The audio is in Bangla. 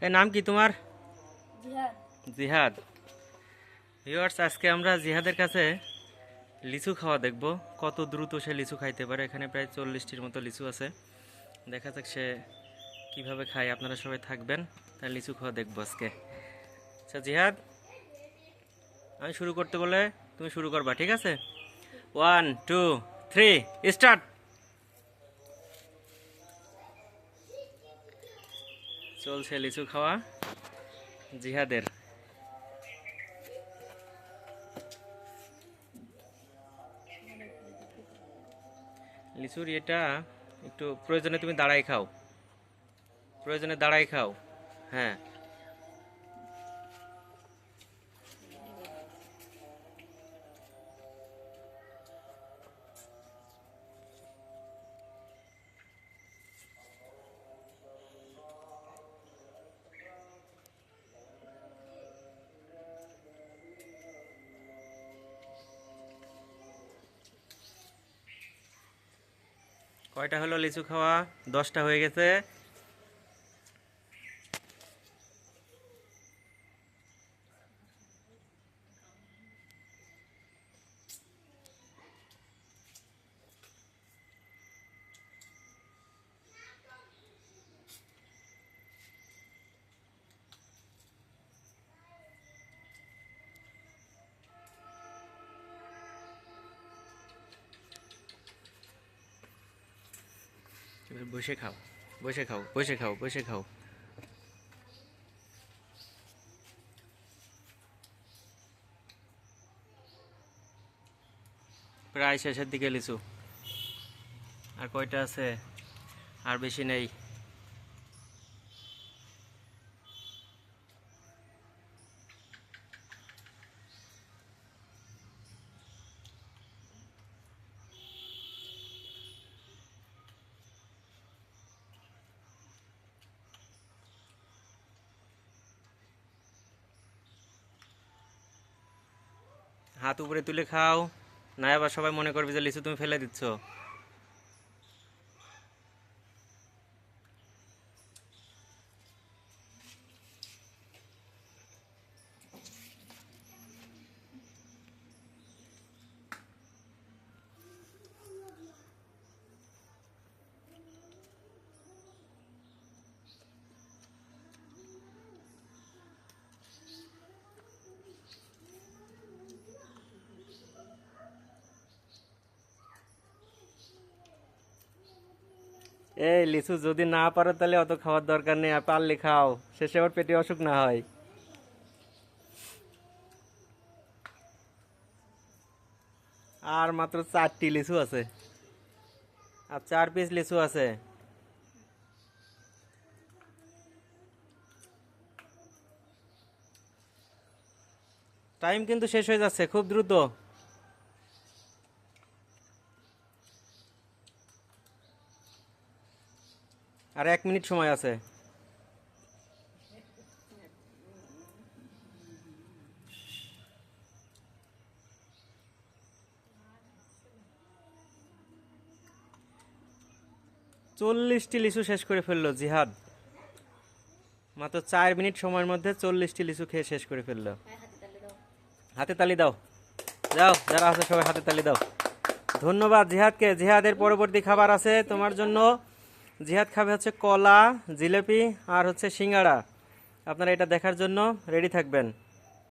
এর নাম কি তোমার? জিহাদ। জিহাদ। ভিউয়ার্স, আজকে আমরা জিহাদের কাছে লিচু খাওয়া দেখব, কত দ্রুত সে লিচু খাইতে পারে। এখানে প্রায় 40টির মতো লিচু আছে। দেখা যাক সে কিভাবে খায়। আপনারা সবাই থাকবেন, তার লিচু খাওয়া দেখবো আজকে। আচ্ছা জিহাদ, আমি শুরু করতে বলে তুমি শুরু করবা, ঠিক আছে? 1 2 3 স্টার্ট। চলছে লিচু খাওয়া জিহাদের। লিচুর এটা একটু প্রয়োজনে তুমি দাঁড়াই খাও, প্রয়োজনে দাঁড়াই খাও। হ্যাঁ, কয়টা হলো লিচু খাওয়া? 10টা হয়ে গেছে। এবার বসে খাও, বসে খাও, বসে খাও, বসে খাও। প্রায় শেষের দিকে লিচু। আর কয়টা আছে? আর বেশি নেই। হাত উপরে তুলে খাও, না আবার সবাই মনে করবে যে লিচু তুমি ফেলে দিচ্ছ। এই লিচু যদি না পারো তাহলে অত খাওয়ার দরকার নেই, আর পারলে খাও, শেষে আবার পেটে অসুখ না হয়। আর মাত্র 4টি লিচু আছে, আর 4 পিস লিচু আছে। টাইম কিন্তু শেষ হয়ে যাচ্ছে খুব দ্রুত। আর 1 মিনিট সময় আছে। চল্লিশটি লিচু শেষ করে ফেললো জিহাদ, মাত্র 4 মিনিট সময়ের মধ্যে 40টি লিচু খেয়ে শেষ করে ফেললো। হাতে তালি দাও, যাও যারা আছে সবাই হাতে তালি দাও। ধন্যবাদ জিহাদকে। জিহাদের পরবর্তী খাবার আছে তোমার জন্য। জিহাদ খাবে হচ্ছে কলা, জিলেপি আর হচ্ছে সিঙ্গাড়া। আপনারা এটা দেখার জন্য রেডি থাকবেন।